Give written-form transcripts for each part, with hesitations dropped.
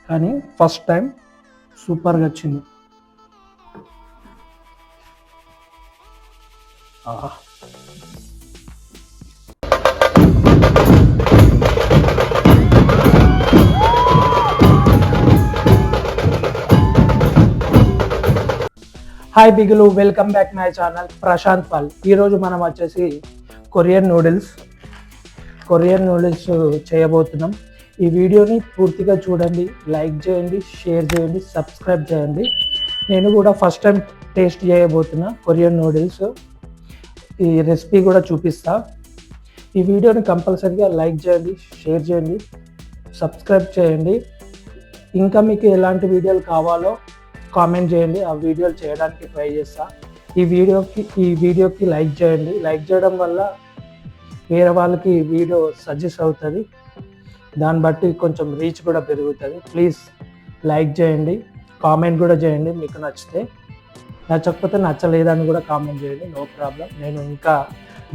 కానీ first time సూపర్గా వచ్చింది. హాయ్ బిగులు, welcome back my channel Prashant Paul. ఈరోజు మనం వచ్చేసి కొరియన్ నూడిల్స్ చేయబోతున్నాం. ఈ వీడియోని పూర్తిగా చూడండి, లైక్ చేయండి, షేర్ చేయండి, సబ్స్క్రైబ్ చేయండి. నేను కూడా ఫస్ట్ టైం టేస్ట్ చేయబోతున్నా కొరియన్ నూడిల్స్. ఈ రెసిపీ కూడా చూపిస్తా. ఈ వీడియోని కంపల్సరీగా లైక్ చేయండి, షేర్ చేయండి, సబ్స్క్రైబ్ చేయండి. ఇంకా మీకు ఎలాంటి వీడియోలు కావాలో కామెంట్ చేయండి, ఆ వీడియోలు చేయడానికి ట్రై చేస్తా. ఈ వీడియోకి లైక్ చేయండి. లైక్ చేయడం వల్ల వేరే వాళ్ళకి ఈ వీడియో సజెస్ట్ అవుతుంది, దాన్ని బట్టి కొంచెం రీచ్ కూడా పెరుగుతుంది. ప్లీజ్ లైక్ చేయండి, కామెంట్ కూడా చేయండి. మీకు నచ్చకపోతే నచ్చలేదని కూడా కామెంట్ చేయండి, నో ప్రాబ్లం. నేను ఇంకా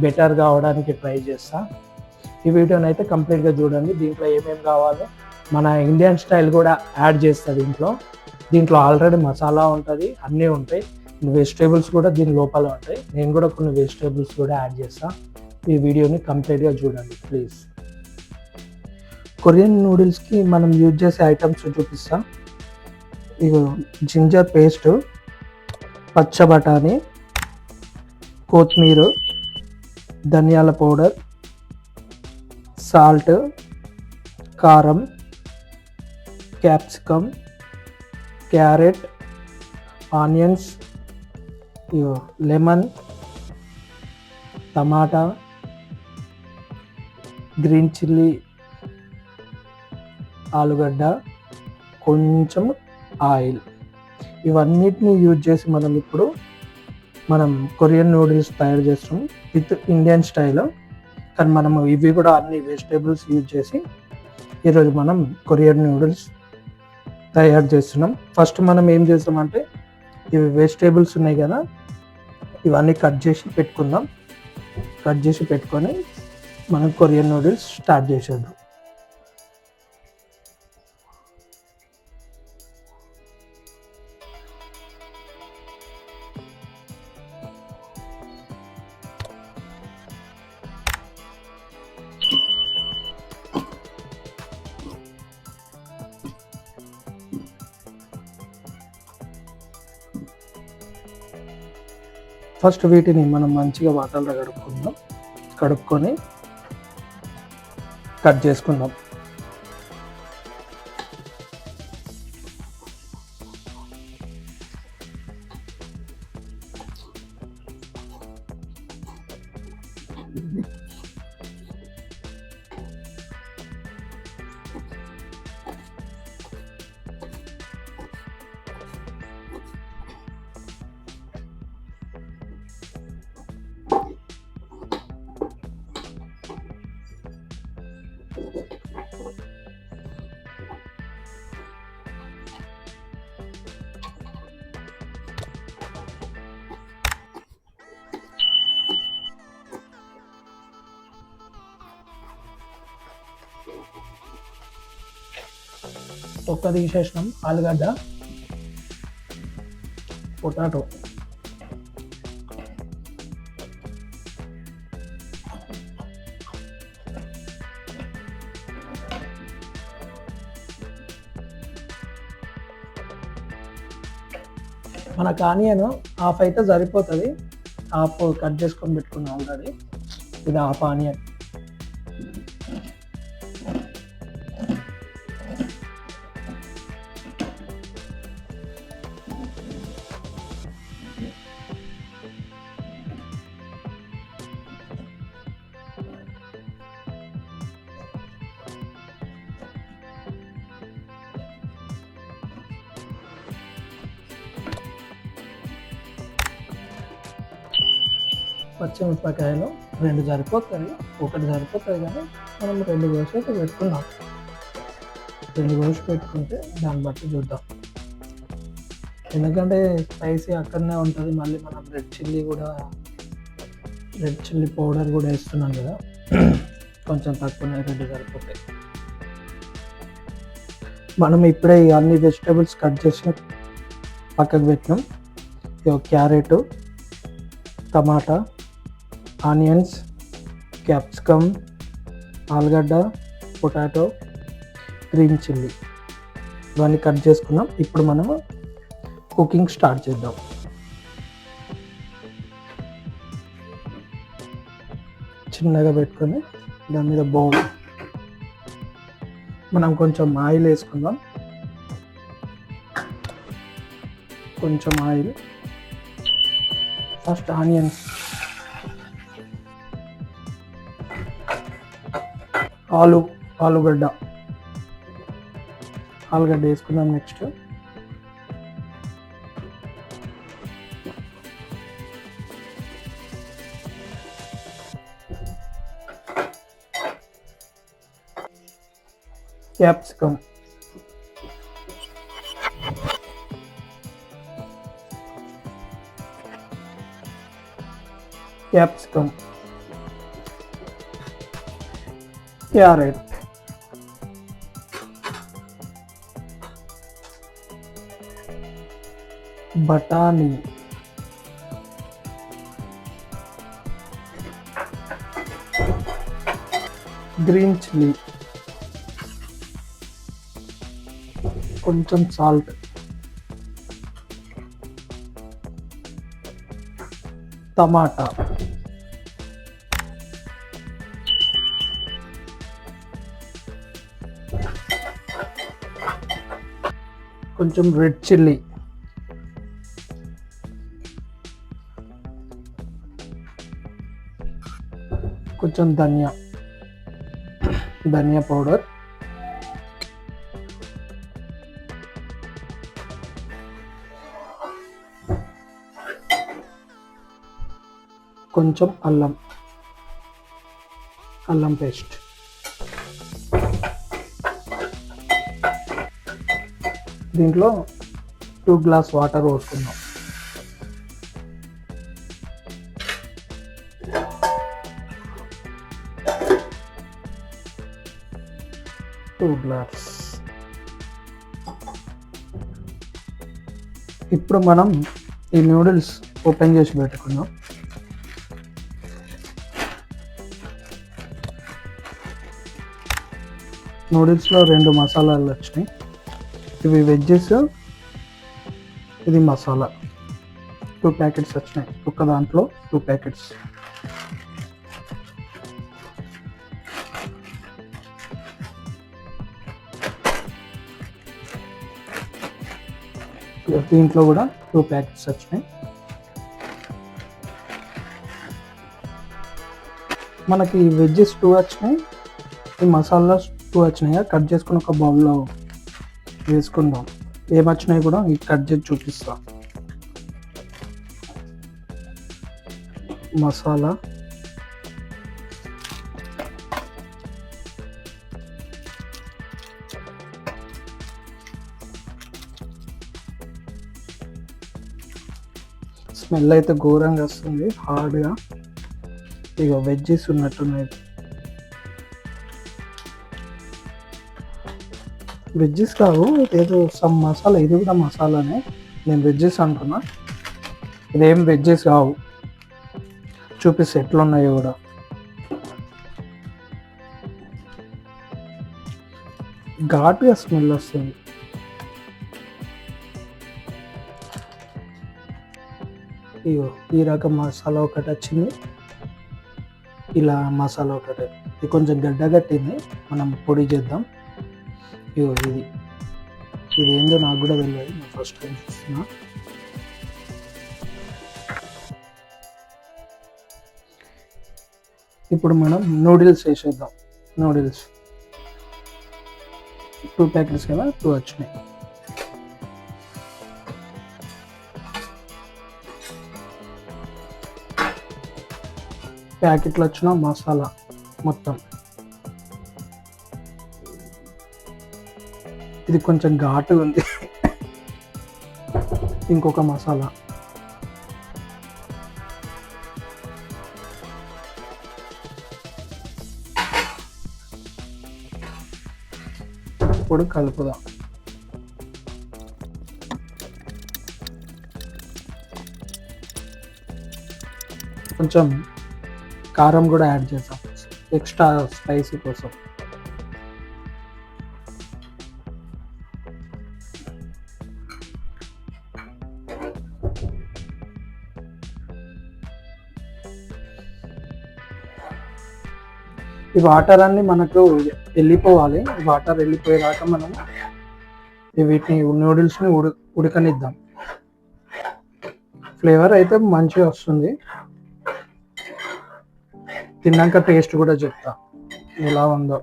బెటర్ కావడానికి ట్రై చేస్తా. ఈ వీడియోని అయితే కంప్లీట్గా చూడండి. దీంట్లో ఏమేమి కావాలో మన ఇండియన్ స్టైల్ కూడా యాడ్ చేస్తుంది. దీంట్లో ఆల్రెడీ మసాలా ఉంటుంది, అన్నీ ఉంటాయి. వెజిటేబుల్స్ కూడా దీని లోపల ఉంటాయి. నేను కూడా కొన్ని వెజిటేబుల్స్ కూడా యాడ్ చేస్తాను. ఈ వీడియోని కంప్లీట్గా చూడండి ప్లీజ్. కొరియన్ నూడిల్స్కి మనం యూజ్ చేసే ఐటమ్స్ చూపిస్తాం. ఇవి జింజర్ పేస్ట్, పచ్చ బఠానీ, కొత్తిమీర, ధనియాల పౌడర్, సాల్ట్, కారం, క్యాప్సికమ్, క్యారెట్, ఆనియన్స్, లెమన్, టమాటా, గ్రీన్ చిల్లీ, ఆలుగడ్డ, కొంచెం ఆయిల్. ఇవన్నిటిని యూజ్ చేసి మనం కొరియన్ నూడిల్స్ తయారు చేస్తాం విత్ ఇండియన్ స్టైల్. కానీ మనము ఇవి కూడా అన్ని వెజిటేబుల్స్ యూజ్ చేసి ఈరోజు మనం కొరియన్ నూడిల్స్ తయారు చేస్తున్నాం. ఫస్ట్ మనం ఏం చేస్తామంటే, ఇవి వెజిటేబుల్స్ ఉన్నాయి కదా, ఇవన్నీ కట్ చేసి పెట్టుకొని మనం కొరియన్ నూడిల్స్ స్టార్ట్ చేసేద్దాం. ఫస్ట్ వీటిని మనం మంచిగా వాటర్లో కడుక్కొని కట్ చేసుకుందాం. తొక్క తీసేసినాం. ఆలుగడ్డ, పొటాటో, మనకు ఆనియన్ హాఫ్ అయితే సరిపోతుంది. హాఫ్ కట్ చేసుకొని పెట్టుకున్నాం ఆల్రెడీ. ఇది హాఫ్ ఆనియన్. పచ్చిమిరపకాయలు 2 సరిపోతుంది, ఒకటి సరిపోతుంది కానీ మనం 2 కోసి అయితే పెట్టుకున్నాం. 2 కోసి పెట్టుకుంటే దాన్ని బట్టి చూద్దాం. ఎందుకంటే స్పైసీ అక్కడనే ఉంటుంది. మళ్ళీ మనం రెడ్ చిల్లీ పౌడర్ కూడా వేస్తున్నాం కదా, కొంచెం తక్కువనే 2 సరిపోతాయి. మనం ఇప్పుడే అన్ని వెజిటేబుల్స్ కట్ చేసి పక్కకు పెట్టినాం. క్యారెట్, టమాటా, ఆనియన్స్, క్యాప్సికమ్, ఆలుగడ్డ, పొటాటో, గ్రీన్ చిల్లీ ఇవన్నీ కట్ చేసుకున్నాం. ఇప్పుడు మనము కుకింగ్ స్టార్ట్ చేద్దాం. చిన్నగా పెట్టుకొని దాని మీద బౌల్ మనం కొంచెం ఆయిల్ వేసుకుందాం. కొంచెం ఆయిల్, ఫస్ట్ ఆనియన్స్, ఆలుగడ్డ వేసుకుందాం. నెక్స్ట్ క్యాప్సికమ్, క్యారెట్, బఠానీ, గ్రీన్ చిల్లీ, కొంచెం సాల్ట్, టమాటా, కొంచెం రెడ్ చిల్లీ, కొంచెం ధనియా పౌడర్, కొంచెం అల్లం పేస్ట్. దీంట్లో 2 గ్లాస్ వాటర్ పోసుకుందాం. ఇప్పుడు మనం ఈ నూడిల్స్ ఓపెన్ చేసి పెట్టుకుందాం. నూడిల్స్లో 2 మసాలాలు వచ్చినాయి. ఇవి వెజ్జెస్, ఇది మసాలా. 2 ప్యాకెట్స్ వచ్చినాయి. ఒక్క దాంట్లో 2 ప్యాకెట్స్. దీంట్లో కూడా 2 ప్యాకెట్స్ వచ్చినాయి. మనకి వెజ్జెస్ 2 వచ్చినాయి, ఈ మసాలా 2 వచ్చినాయి. కట్ చేసుకుని ఒక బౌల్లో వేసుకుందాం. ఏమొచ్చినాయి కూడా ఈ కట్ చేసి చూపిస్తా. మసాలా, స్మెల్ అయితే ఘోరంగా వస్తుంది, హార్డ్గా. ఇక వెజ్జెస్ ఉన్నట్టున్నాయి. వెజ్జెస్ కావు, ఏదో సమ్ మసాలా. ఇది కూడా మసాలానే, నేను వెజ్జెస్ అంటున్నా. ఇదేం వెజ్జెస్ కావు. చూపిస్తే ఎట్లున్నాయో కూడా. ఘాటుగా స్మెల్ వస్తుంది. ఇగో ఈ రకం మసాలా ఒకటి వచ్చింది, ఇలా మసాలా ఒకటి. ఇది కొంచెం గడ్డ కట్టింది, మనం పొడి చేద్దాం. ఇగో ఇది ఏందో నాకు కూడా తెలియదు, నేను ఫస్ట్ టైం చూస్తున్నా. ఇప్పుడు మనం నూడిల్స్ వేసేద్దాం. నూడిల్స్ 2 ప్యాకెట్స్ కదా, 2 వచ్చినాయి. ప్యాకెట్లో వచ్చిన మసాలా మొత్తం. ఇది కొంచెం ఘాటుగా ఉంది. ఇంకొక మసాలా, ఇప్పుడు కలుపుదాం. కొంచెం కారం కూడా యాడ్ చేద్దాం ఎక్స్ట్రా స్పైసీ కోసం. ఈ వాటర్ అన్ని మనకు వెళ్ళిపోవాలి. వాటర్ వెళ్ళిపోయేదాకా మనం వీటిని నూడిల్స్ని ఉడకనిద్దాం. ఫ్లేవర్ అయితే మంచిగా వస్తుంది. తిన్నాక టేస్ట్ కూడా చెప్తా ఎలా ఉందో,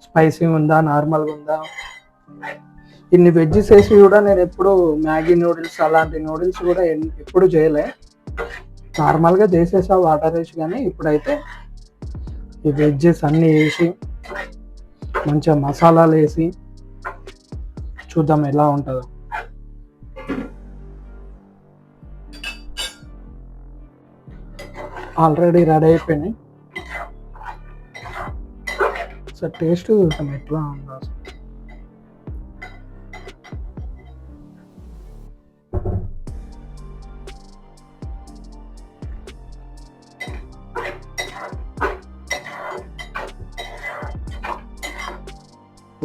స్పైసీ ఉందా, నార్మల్గా ఉందా. ఇన్ని వెజ్జెస్ వేసి కూడా నేను ఎప్పుడు మ్యాగీ నూడిల్స్ అలాంటి నూడిల్స్ కూడా ఎప్పుడు చేయలే. నార్మల్గా చేసేసా వాటర్ వేసి, కానీ ఇప్పుడైతే ఈ వెజ్జెస్ అన్నీ వేసి మంచిగా మసాలాలు వేసి చూద్దాం ఎలా ఉంటుందో. ఆల్రెడీ రెడీ అయిపోయినాయి. సో టేస్ట్ ఎట్లా ఉందో.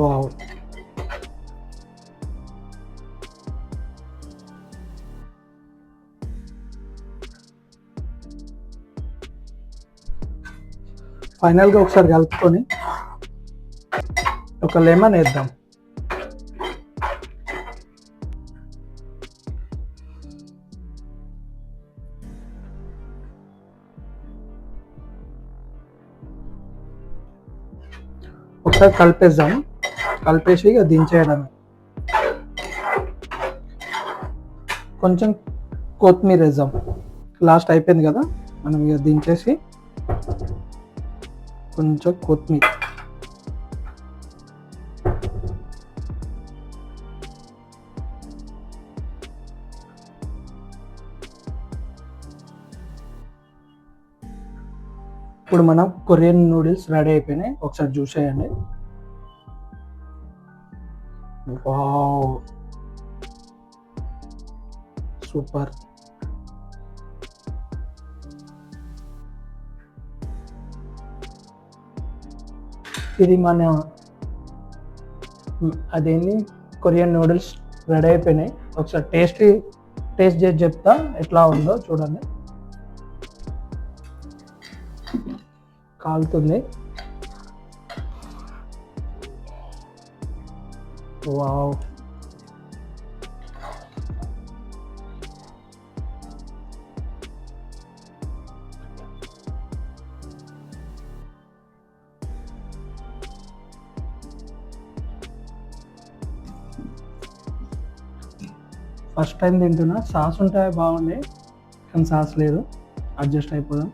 వావ్, ఫైనల్గా ఒకసారి కలుపుకొని ఒక లెమన్ వేద్దాం. ఒకసారి కలిపేద్దాం. కలిపేసి ఇక దించేయడమే. కొంచెం కొత్తిమీర వేద్దాం. లాస్ట్ అయిపోయింది కదా, మనం ఇక దించేసి కొంచెం కొత్తిమీర. ఇప్పుడు మనం కొరియన్ నూడిల్స్ రెడీ అయిపోయినాయి. ఒకసారి చూసేయండి. Wow, super. ఇది మన అదేంటి కొరియన్ నూడిల్స్ రెడీ అయిపోయినాయి. ఒకసారి టేస్ట్ చేసి చెప్తా ఎట్లా ఉందో చూడండి. కాలుతుంది. వావ్, ఫస్ట్ టైం తింటున్నా. సాస్ ఉంటే బాగుంది, కానీ సాస్ లేదు, అడ్జస్ట్ అయిపోదాం.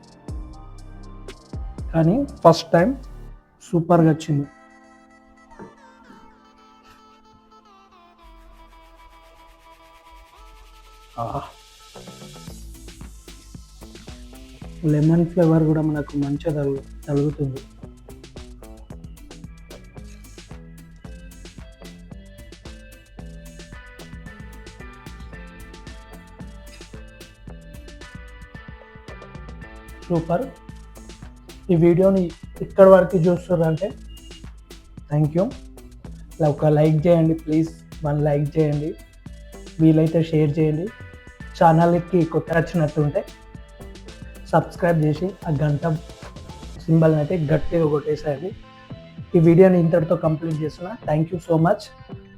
కానీ ఫస్ట్ టైం సూపర్గా వచ్చింది. లెమన్ ఫ్లేవర్ కూడా మనకు మంచిగా తగులుతుంది. సూపర్. ఈ వీడియోని ఇక్కడ వరకు చూస్తున్నారంటే థ్యాంక్ యూ. ఒక లైక్ చేయండి ప్లీజ్, 1 లైక్ చేయండి. వీలైతే షేర్ చేయండి. ఛానల్కి కొత్త వచ్చినట్టుంటే సబ్స్క్రైబ్ చేసి ఆ గంట సింబల్ని అయితే గట్టిగా కొట్టేసేయండి. ఈ వీడియోని ఇంతటితో కంప్లీట్ చేస్తున్నా. Thank you so much.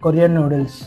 Korean noodles.